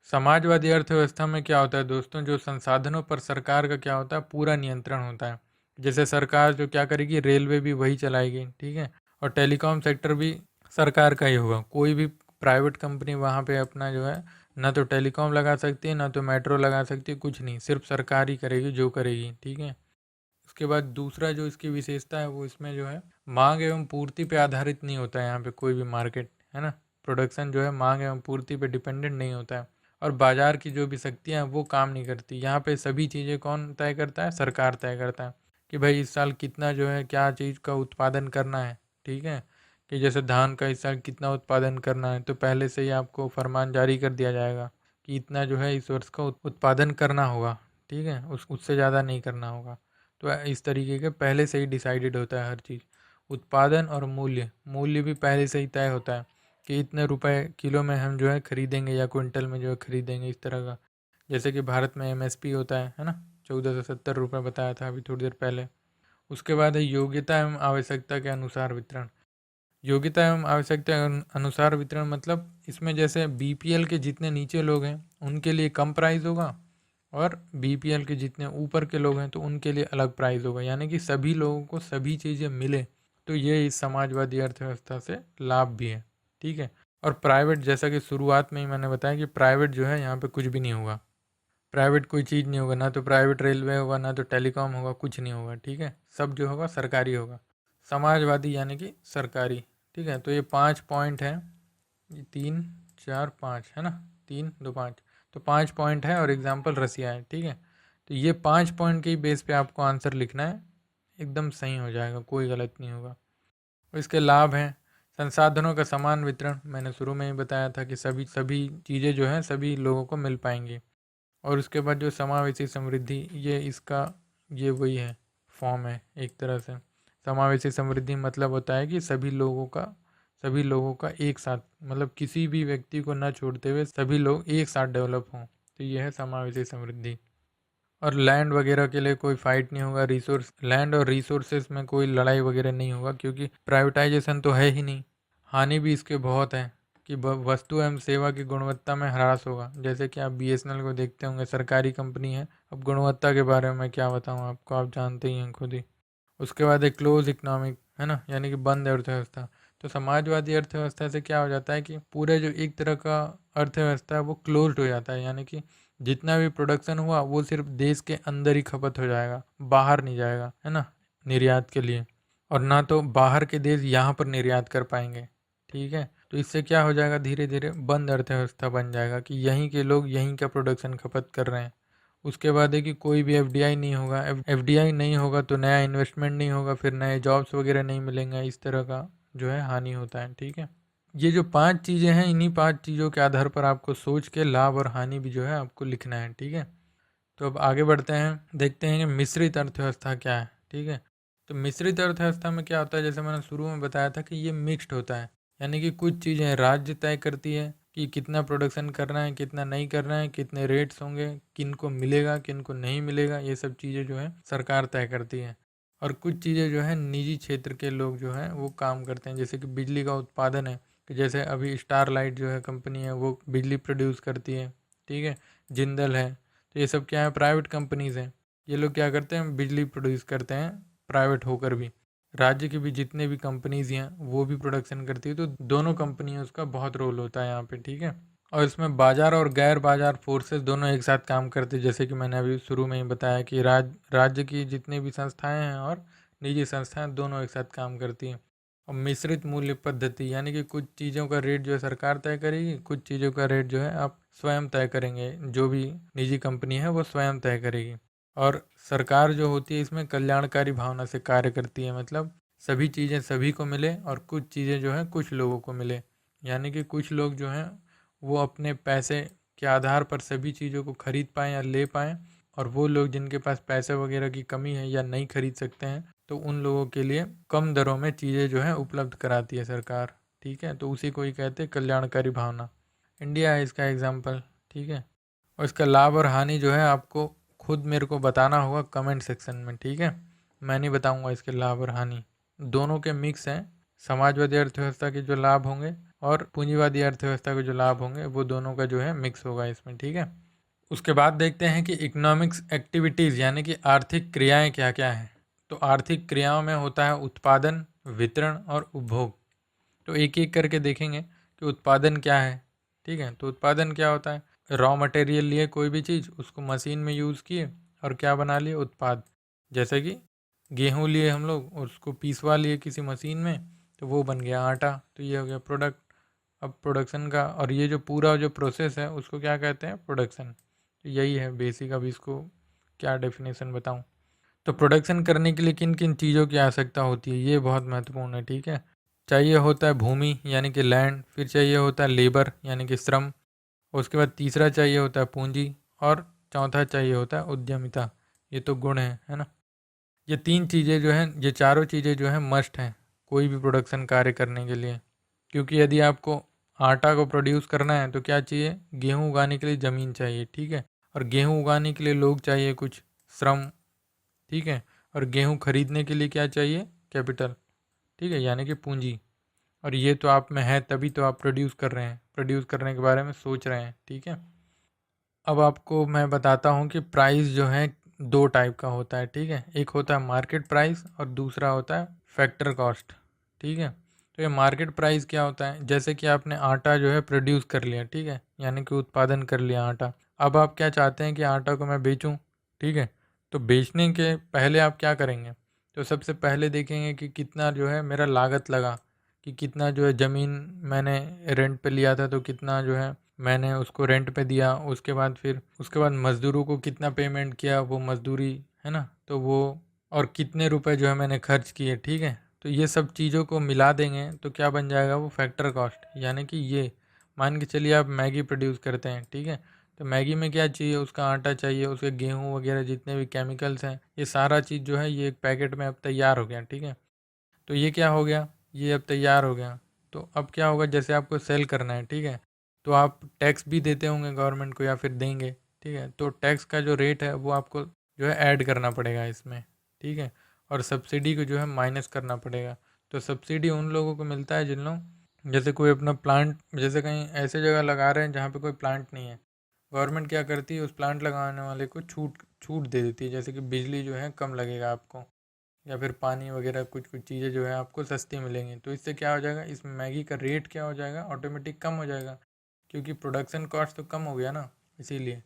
समाजवादी अर्थव्यवस्था में क्या होता है दोस्तों, जो संसाधनों पर सरकार का क्या होता है, पूरा नियंत्रण होता है। जैसे सरकार जो क्या करेगी, रेलवे भी वही चलाएगी, ठीक है। और टेलीकॉम सेक्टर भी सरकार का ही होगा। कोई भी प्राइवेट कंपनी वहाँ पे अपना जो है ना तो टेलीकॉम लगा सकती है ना तो मेट्रो लगा सकती है, कुछ नहीं, सिर्फ सरकार ही करेगी जो करेगी, ठीक है। उसके बाद दूसरा जो इसकी विशेषता है वो इसमें जो है मांग एवं पूर्ति पे आधारित नहीं होता है। यहाँ पे कोई भी मार्केट है ना, प्रोडक्शन जो है मांग एवं पूर्ति पे डिपेंडेंट नहीं होता है। और बाजार की जो भी शक्तियाँ हैं वो काम नहीं करती। यहाँ पे सभी चीज़ें कौन तय करता है, सरकार तय करता है कि भाई इस साल कितना जो है क्या चीज़ का उत्पादन करना है, ठीक है। कि जैसे धान का इस साल कितना उत्पादन करना है, तो पहले से ही आपको फरमान जारी कर दिया जाएगा कि इतना जो है इस वर्ष का उत्पादन करना होगा, ठीक है, उससे ज़्यादा नहीं करना होगा। तो इस तरीके के पहले से ही डिसाइडेड होता है हर चीज़। उत्पादन और मूल्य मूल्य भी पहले से ही तय होता है कि इतने रुपए किलो में हम जो है खरीदेंगे या क्विंटल में जो है खरीदेंगे, इस तरह का। जैसे कि भारत में एमएसपी होता है ना, 1470 रुपये बताया था अभी थोड़ी देर पहले। उसके बाद है योग्यता एवं आवश्यकता के अनुसार वितरण। योग्यता एवं आवश्यकता अनुसार वितरण मतलब इसमें जैसे बीपीएल के जितने नीचे लोग हैं उनके लिए कम प्राइस होगा, और बीपीएल के जितने ऊपर के लोग हैं तो उनके लिए अलग प्राइस होगा, यानी कि सभी लोगों को सभी चीज़ें मिले। तो ये इस समाजवादी अर्थव्यवस्था से लाभ भी है, ठीक है। और प्राइवेट, जैसा कि शुरुआत में ही मैंने बताया कि प्राइवेट जो है यहाँ पे कुछ भी नहीं होगा, प्राइवेट कोई चीज़ नहीं होगा, ना तो प्राइवेट रेलवे होगा, ना तो टेलीकॉम होगा, कुछ नहीं होगा, ठीक है। सब जो होगा सरकारी होगा, समाजवादी यानी कि सरकारी, ठीक है। तो ये 5 पॉइंट हैं, ये 3 4 5 है ना, 3 2 5, तो 5 पॉइंट है और एग्जाम्पल रसिया है, ठीक है। तो ये 5 पॉइंट के ही बेस पे आपको आंसर लिखना है, एकदम सही हो जाएगा, कोई गलत नहीं होगा। और इसके लाभ हैं, संसाधनों का समान वितरण, मैंने शुरू में ही बताया था कि सभी सभी चीज़ें जो हैं सभी लोगों को मिल पाएंगी। और उसके बाद जो समावेशी समृद्धि, ये इसका ये वही है, फॉर्म है एक तरह से। समावेशी समृद्धि मतलब होता है कि सभी लोगों का एक साथ, मतलब किसी भी व्यक्ति को न छोड़ते हुए सभी लोग एक साथ डेवलप हों, तो ये है समावेशी समृद्धि। और लैंड वगैरह के लिए कोई फाइट नहीं होगा, लैंड और रिसोर्सेज में कोई लड़ाई वगैरह नहीं होगा, क्योंकि प्राइवेटाइजेशन तो है ही नहीं। हानि भी इसके बहुत है कि वस्तु एवं सेवा की गुणवत्ता में ह्रास होगा, जैसे कि आप बीएसएनएल को देखते होंगे, सरकारी कंपनी है। अब गुणवत्ता के बारे में क्या बताऊँ आपको, आप जानते ही हैं खुद ही। उसके बाद एक क्लोज इकोनॉमिक है ना, यानी कि बंद अर्थव्यवस्था। तो समाजवादी अर्थव्यवस्था से क्या हो जाता है कि पूरे जो एक तरह का अर्थव्यवस्था है वो क्लोज्ड हो जाता है, यानी कि जितना भी प्रोडक्शन हुआ वो सिर्फ देश के अंदर ही खपत हो जाएगा, बाहर नहीं जाएगा, है ना, निर्यात के लिए। और ना तो बाहर के देश यहाँ पर निर्यात कर पाएंगे, ठीक है। तो इससे क्या हो जाएगा, धीरे धीरे बंद अर्थव्यवस्था बन जाएगा कि यहीं के लोग यहीं का प्रोडक्शन खपत कर रहे हैं। उसके बाद है कि कोई भी एफडीआई नहीं होगा, एफडीआई नहीं होगा तो नया इन्वेस्टमेंट नहीं होगा, फिर नए जॉब्स वगैरह नहीं मिलेंगे, इस तरह का जो है हानि होता है, ठीक है। ये जो 5 चीज़ें हैं, इन्हीं 5 चीज़ों के आधार पर आपको सोच के लाभ और हानि भी जो है आपको लिखना है, ठीक है। तो अब आगे बढ़ते हैं, देखते हैं कि मिश्रित अर्थव्यवस्था क्या है, ठीक है। तो मिश्रित अर्थव्यवस्था में क्या होता है, जैसे मैंने शुरू में बताया था कि ये मिक्स्ड होता है, यानी कि कुछ चीज़ें राज्य तय करती है कि कितना प्रोडक्शन करना है, कितना नहीं करना है, कितने रेट्स होंगे, किन को मिलेगा, किन को नहीं मिलेगा, ये सब चीज़ें जो है सरकार तय करती है। और कुछ चीज़ें जो है निजी क्षेत्र के लोग जो हैं वो काम करते हैं, जैसे कि बिजली का उत्पादन है, कि जैसे अभी स्टारलाइट जो है कंपनी है वो बिजली प्रोड्यूस करती है, ठीक है। जिंदल है, तो ये सब क्या है, प्राइवेट कंपनीज़ हैं। ये लोग क्या करते हैं, बिजली प्रोड्यूस करते हैं प्राइवेट होकर भी। राज्य की भी जितने भी कंपनीज़ हैं वो भी प्रोडक्शन करती है, तो दोनों कंपनियों का बहुत रोल होता है यहाँ पे, ठीक है। और इसमें बाजार और गैर बाजार फोर्सेस दोनों एक साथ काम करते हैं, जैसे कि मैंने अभी शुरू में ही बताया कि राज्य की जितनी भी संस्थाएं हैं और निजी संस्थाएं दोनों एक साथ काम करती हैं। और मिश्रित मूल्य पद्धति, यानी कि कुछ चीज़ों का रेट जो है सरकार तय करेगी, कुछ चीज़ों का रेट जो है आप स्वयं तय करेंगे, जो भी निजी कंपनी है वो स्वयं तय करेगी। और सरकार जो होती है इसमें कल्याणकारी भावना से कार्य करती है, मतलब सभी चीज़ें सभी को मिले और कुछ चीज़ें जो हैं कुछ लोगों को मिले, यानी कि कुछ लोग जो हैं वो अपने पैसे के आधार पर सभी चीज़ों को खरीद पाएँ या ले पाएँ, और वो लोग जिनके पास पैसे वगैरह की कमी है या नहीं खरीद सकते हैं तो उन लोगों के लिए कम दरों में चीज़ें जो है उपलब्ध कराती है सरकार, ठीक है। तो उसी को ही कहते हैं कल्याणकारी भावना। इंडिया है इसका एग्जाम्पल, ठीक है। और इसका लाभ और हानि जो है आपको खुद मेरे को बताना होगा कमेंट सेक्शन में, ठीक है। मैं नहीं बताऊंगा इसके लाभ और हानि, दोनों के मिक्स हैं। समाजवादी अर्थव्यवस्था के जो लाभ होंगे और पूंजीवादी अर्थव्यवस्था के जो लाभ होंगे वो दोनों का जो है मिक्स होगा इसमें, ठीक है। उसके बाद देखते हैं कि इकोनॉमिक्स एक्टिविटीज़ यानी कि आर्थिक क्रियाएं क्या क्या हैं। तो आर्थिक क्रियाओं में होता है उत्पादन, वितरण और उपभोग। तो एक एक करके देखेंगे कि उत्पादन क्या है, ठीक है। तो उत्पादन क्या होता है, रॉ मटेरियल लिए कोई भी चीज़, उसको मशीन में यूज़ किए और क्या बना लिए, उत्पाद। जैसे कि गेहूँ लिए हम लोग और उसको पीसवा लिए किसी मशीन में, तो वो बन गया आटा, तो ये हो गया प्रोडक्ट। अब प्रोडक्शन का, और ये जो पूरा जो प्रोसेस है उसको क्या कहते हैं, प्रोडक्शन। तो यही है बेसिक। अब इसको क्या डेफिनेशन बताऊँ। तो प्रोडक्शन करने के लिए किन किन चीज़ों की आवश्यकता होती है, ये बहुत महत्वपूर्ण है, ठीक है। चाहिए होता है भूमि यानी कि लैंड, फिर चाहिए होता है लेबर यानी कि श्रम, उसके बाद तीसरा चाहिए होता है पूंजी, और चौथा चाहिए होता है उद्यमिता। ये तो गुण है ना। ये 3 चीज़ें जो हैं, ये चारों चीज़ें जो हैं मस्ट हैं कोई भी प्रोडक्शन कार्य करने के लिए। क्योंकि यदि आपको आटा को प्रोड्यूस करना है तो क्या चाहिए, गेहूँ उगाने के लिए ज़मीन चाहिए, ठीक है। और गेहूँ उगाने के लिए लोग चाहिए, कुछ श्रम, ठीक है। और गेहूँ खरीदने के लिए क्या चाहिए, कैपिटल, ठीक है, यानी कि पूंजी। और ये तो आप में है तभी तो आप प्रोड्यूस कर रहे हैं, प्रोड्यूस करने के बारे में सोच रहे हैं, ठीक है। अब आपको मैं बताता हूँ कि प्राइस जो है 2 टाइप का होता है, ठीक है? एक होता है मार्केट प्राइस और दूसरा होता है फैक्टर कॉस्ट, ठीक है? तो ये मार्केट प्राइस क्या होता है? जैसे कि आपने आटा जो है प्रोड्यूस कर लिया, ठीक है? यानी कि उत्पादन कर लिया आटा। अब आप क्या चाहते हैं कि आटा को मैं बेचूँ, ठीक है? तो बेचने के पहले आप क्या करेंगे? तो सबसे पहले देखेंगे कि कितना जो है मेरा लागत लगा, कि कितना जो है ज़मीन मैंने रेंट पे लिया था, तो कितना जो है मैंने उसको रेंट पे दिया। उसके बाद मज़दूरों को कितना पेमेंट किया, वो मज़दूरी है ना, तो वो, और कितने रुपए जो है मैंने खर्च किए, ठीक है? तो ये सब चीज़ों को मिला देंगे तो क्या बन जाएगा, वो फैक्टर कॉस्ट। यानी कि ये मान के चलिए आप मैगी प्रोड्यूस करते हैं, ठीक है? तो मैगी में क्या चाहिए, उसका आटा चाहिए, उसके गेहूँ वगैरह जितने भी केमिकल्स हैं, ये सारा चीज़ जो है ये एक पैकेट में अब तैयार हो गया, ठीक है? तो ये क्या हो गया, ये अब तैयार हो गया। तो अब क्या होगा, जैसे आपको सेल करना है, ठीक है? तो आप टैक्स भी देते होंगे गवर्नमेंट को या फिर देंगे, ठीक है? तो टैक्स का जो रेट है वो आपको जो है ऐड करना पड़ेगा इसमें, ठीक है? और सब्सिडी को जो है माइनस करना पड़ेगा। तो सब्सिडी उन लोगों को मिलता है जिन लोग, जैसे कोई अपना प्लांट, जैसे कहीं ऐसे जगह लगा रहे हैं जहाँ पे कोई प्लांट नहीं है, गवर्नमेंट क्या करती है, उस प्लांट लगाने वाले को छूट छूट दे देती है। जैसे कि बिजली जो है कम लगेगा आपको, या फिर पानी वगैरह कुछ कुछ चीज़ें जो है आपको सस्ती मिलेंगी। तो इससे क्या हो जाएगा, इस मैगी का रेट क्या हो जाएगा, ऑटोमेटिक कम हो जाएगा, क्योंकि प्रोडक्शन कॉस्ट तो कम हो गया ना, इसीलिए।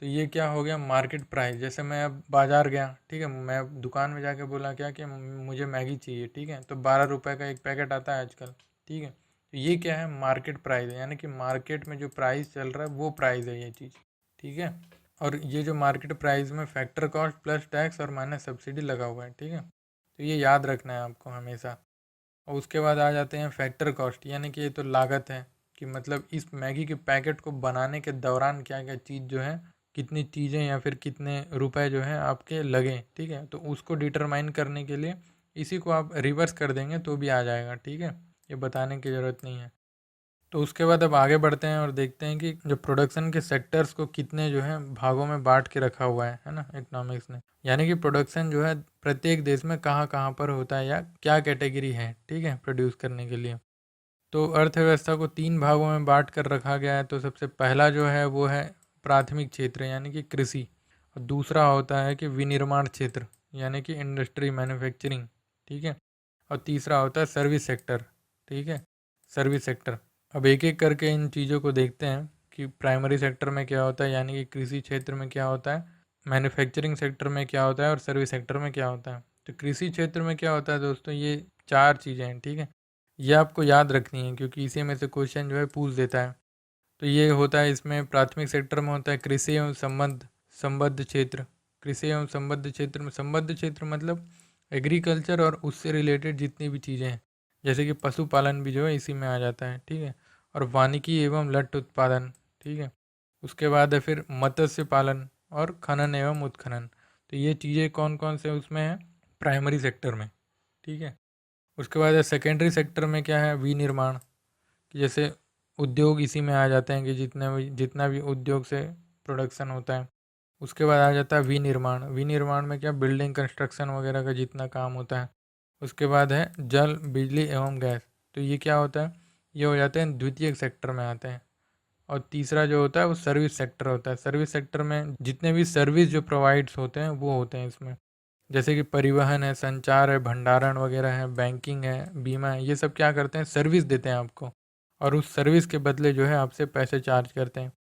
तो ये क्या हो गया, मार्केट प्राइस। जैसे मैं अब बाज़ार गया, ठीक है, मैं अब दुकान में जाके बोला क्या कि मुझे मैगी चाहिए, ठीक है? तो 12 रुपये का एक पैकेट आता है आजकल, ठीक है? तो ये क्या है, मार्केट प्राइस है, यानी कि मार्केट में जो प्राइस चल रहा है वो प्राइस है ये चीज़, ठीक है? और ये जो मार्केट प्राइस में फैक्टर कॉस्ट प्लस टैक्स और माइनस सब्सिडी लगा हुआ है, ठीक है? तो ये याद रखना है आपको हमेशा। और उसके बाद आ जाते हैं फैक्टर कॉस्ट, यानी कि ये तो लागत है, कि मतलब इस मैगी के पैकेट को बनाने के दौरान क्या क्या चीज़ जो है, कितनी चीज़ें या फिर कितने रुपए जो हैं आपके लगे, ठीक है? तो उसको डिटरमाइन करने के लिए इसी को आप रिवर्स कर देंगे तो भी आ जाएगा, ठीक है? ये बताने की ज़रूरत नहीं है। तो उसके बाद अब आगे बढ़ते हैं और देखते हैं कि जो प्रोडक्शन के सेक्टर्स को कितने जो है भागों में बांट के रखा हुआ है ना, इकोनॉमिक्स ने। यानी कि प्रोडक्शन जो है प्रत्येक देश में कहाँ कहाँ पर होता है या क्या कैटेगरी है, ठीक है, प्रोड्यूस करने के लिए। तो अर्थव्यवस्था को 3 भागों में बांट कर रखा गया है। तो सबसे पहला जो है वो है प्राथमिक क्षेत्र, यानी कि कृषि। और दूसरा होता है कि विनिर्माण क्षेत्र, यानी कि इंडस्ट्री, मैन्युफैक्चरिंग, ठीक है? और तीसरा होता है सर्विस सेक्टर, ठीक है, सर्विस सेक्टर। अब एक एक करके इन चीज़ों को देखते हैं कि प्राइमरी सेक्टर में क्या होता है, यानी कि कृषि क्षेत्र में क्या होता है, मैन्युफैक्चरिंग सेक्टर में क्या होता है और सर्विस सेक्टर में क्या होता है। तो कृषि क्षेत्र में क्या होता है दोस्तों, ये 4 चीज़ें हैं, ठीक है? ये आपको याद रखनी है क्योंकि इसी में से क्वेश्चन जो है पूछ देता है। तो ये होता है, इसमें प्राथमिक सेक्टर में होता है कृषि एवं संबद्ध क्षेत्र। कृषि एवं संबद्ध क्षेत्र में, संबद्ध क्षेत्र मतलब एग्रीकल्चर और उससे रिलेटेड जितनी भी चीज़ें हैं, जैसे कि पशुपालन भी जो है इसी में आ जाता है, ठीक है? और वानिकी एवं लट्ट उत्पादन, ठीक है? उसके बाद है फिर मत्स्य पालन और खनन एवं उत्खनन। तो ये चीज़ें कौन कौन से उसमें हैं, प्राइमरी सेक्टर में, ठीक है? उसके बाद है सेकेंडरी सेक्टर में क्या है, विनिर्माण, कि जैसे उद्योग इसी में आ जाते हैं, कि जितना भी उद्योग से प्रोडक्शन होता है। उसके बाद आ जाता है विनिर्माण। विनिर्माण में क्या, बिल्डिंग कंस्ट्रक्शन वगैरह का जितना काम होता है। उसके बाद है जल, बिजली एवं गैस। तो ये क्या होता है, ये हो जाते हैं द्वितीयक सेक्टर में आते हैं। और तीसरा जो होता है वो सर्विस सेक्टर होता है। सर्विस सेक्टर में जितने भी सर्विस जो प्रोवाइड्स होते हैं वो होते हैं इसमें, जैसे कि परिवहन है, संचार है, भंडारण वगैरह है, बैंकिंग है, बीमा है। ये सब क्या करते हैं, सर्विस देते हैं आपको, और उस सर्विस के बदले जो है आपसे पैसे चार्ज करते हैं।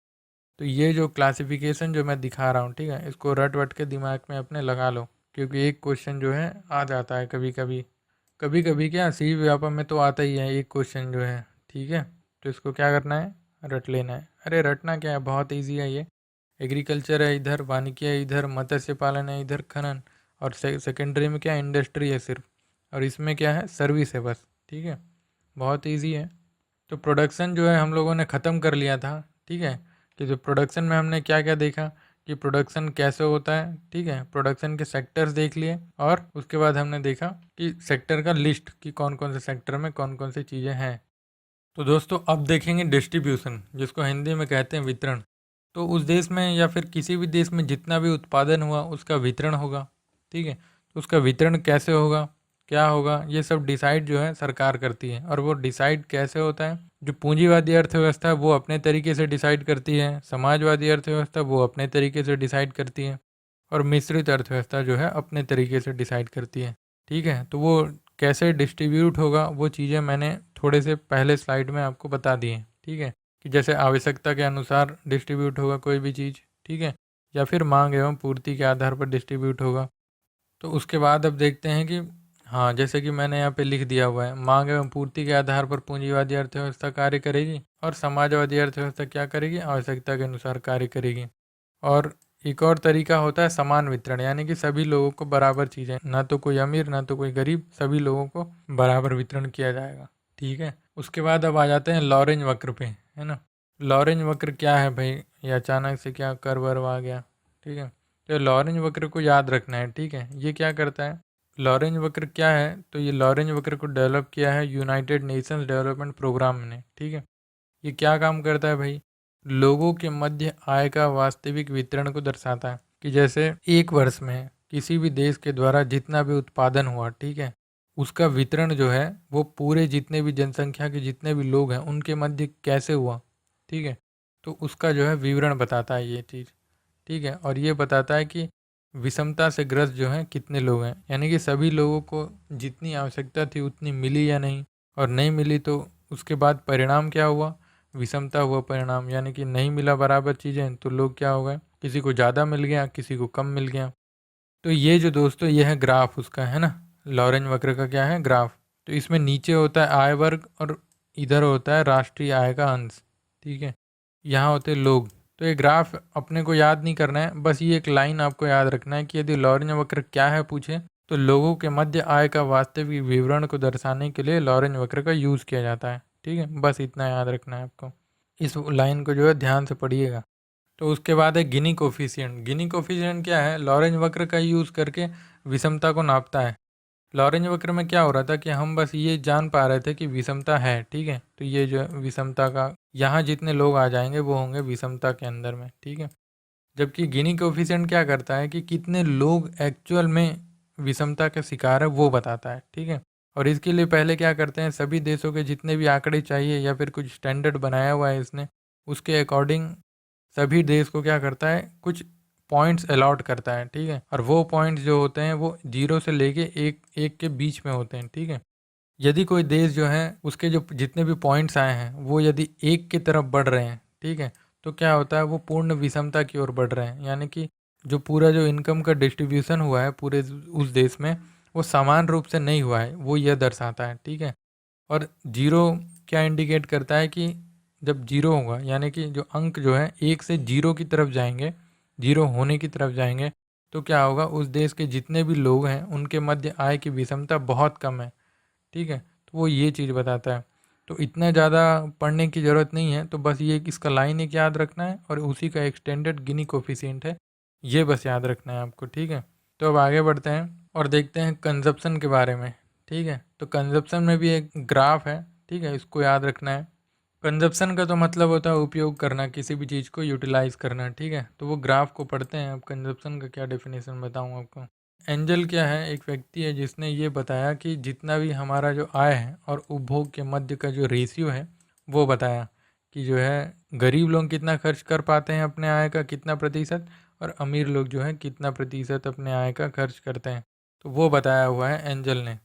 तो ये जो क्लासिफिकेशन जो मैं दिखा रहा हूँ, ठीक है, इसको रट वट के दिमाग में अपने लगा लो, क्योंकि एक क्वेश्चन जो है आ जाता है कभी कभी। कभी कभी क्या, सी व्यापम में तो आता ही है एक क्वेश्चन जो है, ठीक है? तो इसको क्या करना है, रट लेना है। अरे रटना क्या है, बहुत ईजी है ये। एग्रीकल्चर है इधर, वानिकी है इधर, मत्स्य पालन है इधर, खनन, और सेकेंडरी में क्या, इंडस्ट्री है सिर्फ, और इसमें क्या है, सर्विस है बस, ठीक है? बहुत इजी है। तो प्रोडक्शन जो है हम लोगों ने ख़त्म कर लिया था, ठीक है? कि जो प्रोडक्शन में हमने क्या क्या देखा, कि प्रोडक्शन कैसे होता है, ठीक है, प्रोडक्शन के सेक्टर्स देख लिए, और उसके बाद हमने देखा कि सेक्टर का लिस्ट, कि कौन कौन से सेक्टर में कौन कौन सी चीज़ें हैं। तो दोस्तों अब देखेंगे डिस्ट्रीब्यूशन, जिसको हिंदी में कहते हैं वितरण। तो उस देश में या फिर किसी भी देश में जितना भी उत्पादन हुआ उसका वितरण होगा, ठीक है? तो उसका वितरण कैसे होगा, क्या होगा, ये सब डिसाइड जो है सरकार करती है। और वो डिसाइड कैसे होता है, जो पूंजीवादी अर्थव्यवस्था है वो अपने तरीके से डिसाइड करती है, समाजवादी अर्थव्यवस्था वो अपने तरीके से डिसाइड करती है, और मिश्रित अर्थव्यवस्था जो है अपने तरीके से डिसाइड करती है। ठीक है, तो वो कैसे डिस्ट्रीब्यूट होगा वो चीज़ें मैंने थोड़े से पहले स्लाइड में आपको बता दी हैं। ठीक है, कि जैसे आवश्यकता के अनुसार डिस्ट्रीब्यूट होगा कोई भी चीज़, ठीक है, या फिर मांग एवं पूर्ति के आधार पर डिस्ट्रीब्यूट होगा। तो उसके बाद अब देखते हैं कि हाँ, जैसे कि मैंने यहाँ पे लिख दिया हुआ है, मांग एवं पूर्ति के आधार पर पूंजीवादी अर्थव्यवस्था कार्य करेगी और समाजवादी अर्थव्यवस्था क्या करेगी, आवश्यकता के अनुसार कार्य करेगी। और एक और तरीका होता है समान वितरण, यानी कि सभी लोगों को बराबर चीज़ें, ना तो कोई अमीर ना तो कोई गरीब, सभी लोगों को बराबर वितरण किया जाएगा। ठीक है, उसके बाद अब आ जाते हैं लॉरेंज वक्र पे, है ना। लॉरेंज वक्र क्या है भाई, ये अचानक से क्या कर्व वर्व आ गया। ठीक है, तो लॉरेंज वक्र को याद रखना है। ठीक है, ये क्या करता है, लॉरेंज वक्र क्या है, तो ये लॉरेंज वक्र को डेवलप किया है यूनाइटेड नेशंस डेवलपमेंट प्रोग्राम ने। ठीक है, ये क्या काम करता है भाई, लोगों के मध्य आय का वास्तविक वितरण को दर्शाता है। कि जैसे एक वर्ष में किसी भी देश के द्वारा जितना भी उत्पादन हुआ, ठीक है, उसका वितरण जो है वो पूरे जितने भी जनसंख्या के जितने भी लोग हैं उनके मध्य कैसे हुआ। ठीक है, तो उसका जो है विवरण बताता है ये चीज़। ठीक है, और ये बताता है कि विषमता से ग्रस्त जो हैं कितने लोग हैं, यानी कि सभी लोगों को जितनी आवश्यकता थी उतनी मिली या नहीं, और नहीं मिली तो उसके बाद परिणाम क्या हुआ, विषमता हुआ परिणाम, यानी कि नहीं मिला बराबर चीज़ें तो लोग क्या हो गए, किसी को ज़्यादा मिल गया किसी को कम मिल गया। तो ये जो दोस्तों ये है ग्राफ उसका, है ना, लॉरेंज वक्र का क्या है, ग्राफ। तो इसमें नीचे होता है आय वर्ग और इधर होता है राष्ट्रीय आय का अंश। ठीक है, यहाँ होते हैं लोग। तो ये ग्राफ अपने को याद नहीं करना है, बस ये एक लाइन आपको याद रखना है कि यदि लॉरेंज वक्र क्या है पूछे तो लोगों के मध्य आय का वास्तविक विवरण को दर्शाने के लिए लॉरेंज वक्र का यूज़ किया जाता है। ठीक है, बस इतना याद रखना है आपको, इस लाइन को जो है ध्यान से पढ़िएगा। तो उसके बाद है गिनी कोफिशिएंट। गिनी कोफिशिएंट क्या है, लॉरेंज वक्र का यूज़ करके विषमता को नापता है। लॉरेंज वक्र में क्या हो रहा था कि हम बस ये जान पा रहे थे कि विषमता है। ठीक है, तो ये जो विषमता का यहाँ जितने लोग आ जाएंगे वो होंगे विषमता के अंदर में। ठीक है, जबकि गिनी कोफिशिएंट क्या करता है कि कितने लोग एक्चुअल में विषमता का शिकार है वो बताता है। ठीक है, और इसके लिए पहले क्या करते हैं, सभी देशों के जितने भी आंकड़े चाहिए या फिर कुछ स्टैंडर्ड बनाया हुआ है इसने, उसके अकॉर्डिंग सभी देश को क्या करता है, कुछ पॉइंट्स अलॉट करता है। ठीक है, और वो पॉइंट्स जो होते हैं वो 0 से लेके एक एक के बीच में होते हैं। ठीक है, यदि कोई देश जो है उसके जो जितने भी पॉइंट्स आए हैं वो यदि एक की तरफ बढ़ रहे हैं, ठीक है, तो क्या होता है, वो पूर्ण विषमता की ओर बढ़ रहे हैं, यानी कि जो पूरा जो इनकम का डिस्ट्रीब्यूशन हुआ है पूरे उस देश में वो समान रूप से नहीं हुआ है, वो यह दर्शाता है। ठीक है, और जीरो क्या इंडिकेट करता है कि जब जीरो होगा, यानी कि जो अंक जो है एक से जीरो की तरफ जाएंगे, जीरो होने की तरफ जाएंगे, तो क्या होगा, उस देश के जितने भी लोग हैं उनके मध्य आय की विषमता बहुत कम है। ठीक है, तो वो ये चीज़ बताता है। तो इतना ज़्यादा पढ़ने की ज़रूरत नहीं है, तो बस ये इसका लाइन एक याद रखना है और उसी का एक्सटेंडेड गिनी कोफिशिएंट है, ये बस याद रखना है आपको। ठीक है, तो अब आगे बढ़ते हैं और देखते हैं कंजप्शन के बारे में। ठीक है, तो कंजप्शन में भी एक ग्राफ है। ठीक है, इसको याद रखना है। कंजप्शन का तो मतलब होता है उपयोग करना, किसी भी चीज़ को यूटिलाइज करना। ठीक है, तो वो ग्राफ को पढ़ते हैं। अब कंजप्शन का क्या डेफिनेशन बताऊँ आपको। एंजल क्या है, एक व्यक्ति है जिसने ये बताया कि जितना भी हमारा जो आय है और उपभोग के मध्य का जो रेशियो है वो बताया कि जो है गरीब लोग कितना खर्च कर पाते हैं अपने आय का कितना प्रतिशत, और अमीर लोग जो है कितना प्रतिशत अपने आय का खर्च करते हैं, तो वो बताया हुआ है एंजल ने।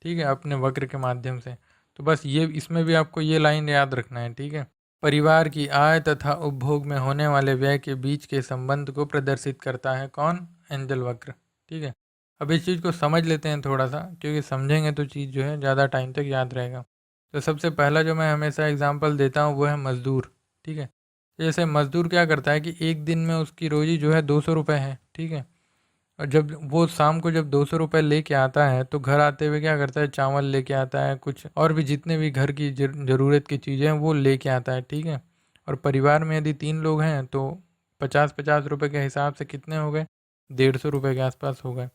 ठीक है, अपने वक्र के माध्यम से। तो बस ये इसमें भी आपको ये लाइन याद रखना है। ठीक है, परिवार की आय तथा उपभोग में होने वाले व्यय के बीच के संबंध को प्रदर्शित करता है कौन, एंजल वक्र। ठीक है, अब इस चीज़ को समझ लेते हैं थोड़ा सा, क्योंकि समझेंगे तो चीज़ जो है ज़्यादा टाइम तक याद रहेगा। तो सबसे पहला जो मैं हमेशा एग्जांपल देता हूँ वो है मज़दूर। ठीक है, जैसे मज़दूर क्या करता है कि एक दिन में उसकी रोजी जो है 200 रुपये है। ठीक है, और जब वो शाम को जब 200 रुपये लेके आता है तो घर आते हुए क्या करता है, चावल लेके आता है, कुछ और भी जितने भी घर की ज़रूरत की चीज़ें हैं वो लेके आता है। ठीक है, और परिवार में यदि 3 लोग हैं तो 50-50 रुपये के हिसाब से कितने हो गए, 150 रुपये के आसपास हो गए।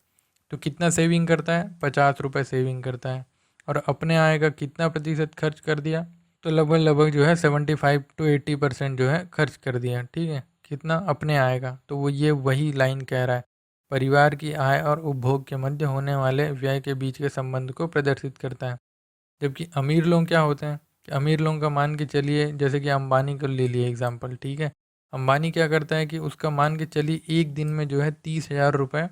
तो कितना सेविंग करता है, 50 रुपये सेविंग करता है। और अपने आय का कितना प्रतिशत खर्च कर दिया, तो लगभग लगभग जो है 75 to 80% जो है खर्च कर दिया। ठीक है, कितना, अपने आय का। तो वो ये वही लाइन कह रहा है, परिवार की आय और उपभोग के मध्य होने वाले व्यय के बीच के संबंध को प्रदर्शित करता है। जबकि अमीर लोग क्या होते हैं कि अमीर लोगों का मान के चलिए, जैसे कि अंबानी को ले लिए एग्जाम्पल, ठीक है। अंबानी क्या करता है कि उसका मान के चलिए एक दिन में जो है 30,000 रुपये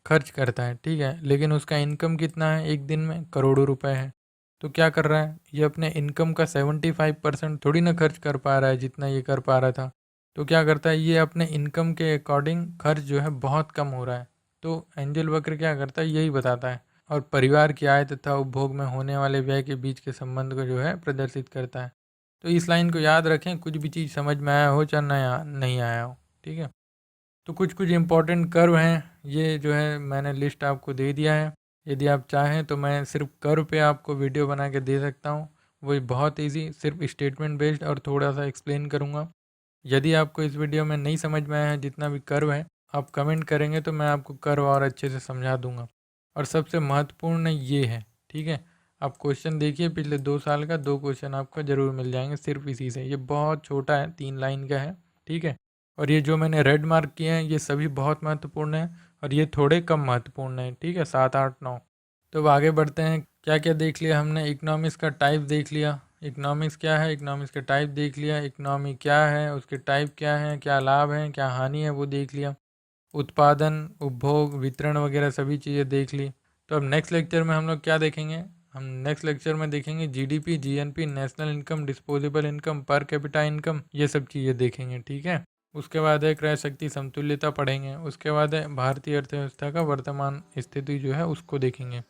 खर्च करता है, ठीक है। लेकिन उसका इनकम कितना है एक दिन में? करोड़ों रुपए है। तो क्या कर रहा है, ये अपने इनकम का 75% थोड़ी ना खर्च कर पा रहा है जितना ये कर पा रहा था। तो क्या करता है, ये अपने इनकम के अकॉर्डिंग खर्च जो है बहुत कम हो रहा है। तो एंजल वक्र क्या करता है, यही बताता है, और परिवार की आय तथा उपभोग में होने वाले व्यय के बीच के संबंध को जो है प्रदर्शित करता है। तो इस लाइन को याद रखें, कुछ भी चीज़ समझ में आया हो चाहे नहीं आया हो, ठीक है। तो कुछ कुछ इम्पोर्टेंट कर्व हैं, ये जो है मैंने लिस्ट आपको दे दिया है। यदि आप चाहें तो मैं सिर्फ कर्व पे आपको वीडियो बना के दे सकता हूँ, वो बहुत इजी, सिर्फ स्टेटमेंट बेस्ड और थोड़ा सा एक्सप्लेन करूँगा। यदि आपको इस वीडियो में नहीं समझ में आया है जितना भी कर्व है, आप कमेंट करेंगे तो मैं आपको कर्व और अच्छे से समझा दूंगा। और सबसे महत्वपूर्ण ये है, ठीक है, आप क्वेश्चन देखिए, पिछले 2 साल का 2 क्वेश्चन आपको ज़रूर मिल जाएंगे सिर्फ इसी से। ये बहुत छोटा है, 3 लाइन का है, ठीक है। और ये जो मैंने रेड मार्क किए हैं ये सभी बहुत महत्वपूर्ण हैं, और ये थोड़े कम महत्वपूर्ण हैं, ठीक है, 7, 8, 9। तो अब आगे बढ़ते हैं। क्या क्या देख लिया हमने? इकोनॉमिक्स का टाइप देख लिया, इकोनॉमिक्स क्या है, इकोनॉमिक्स का टाइप देख लिया, इकोनॉमी क्या है, उसके टाइप क्या है, क्या लाभ है, क्या हानि है, वो देख लिया। उत्पादन, उपभोग, वितरण वगैरह सभी चीज़ें देख ली। तो अब नेक्स्ट लेक्चर में हम लोग क्या देखेंगे? हम नेक्स्ट लेक्चर में देखेंगे GDP, GNP, national income, disposable income, per capita income, ये सब चीज़ें देखेंगे, ठीक है। उसके बाद है क्रय शक्ति समतुल्यता पढ़ेंगे। उसके बाद है भारतीय अर्थव्यवस्था का वर्तमान स्थिति जो है उसको देखेंगे।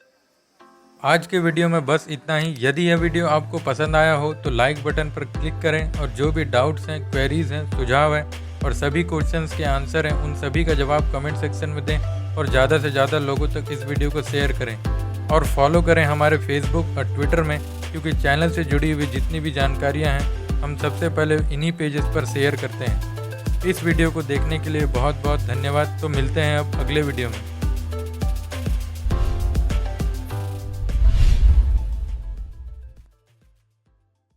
आज के वीडियो में बस इतना ही। यदि यह वीडियो आपको पसंद आया हो तो लाइक बटन पर क्लिक करें, और जो भी डाउट्स हैं, क्वेरीज हैं, सुझाव हैं और सभी क्वेश्चंस के आंसर हैं, उन सभी का जवाब कमेंट सेक्शन में दें, और ज़्यादा से ज़्यादा लोगों तक इस वीडियो को शेयर करें, और फॉलो करें हमारे फेसबुक और ट्विटर में, क्योंकि चैनल से जुड़ी हुई जितनी भी जानकारियाँ हैं हम सबसे पहले इन्हीं पेजेस पर शेयर करते हैं। इस वीडियो को देखने के लिए बहुत बहुत धन्यवाद। तो मिलते हैं अब अगले वीडियो में।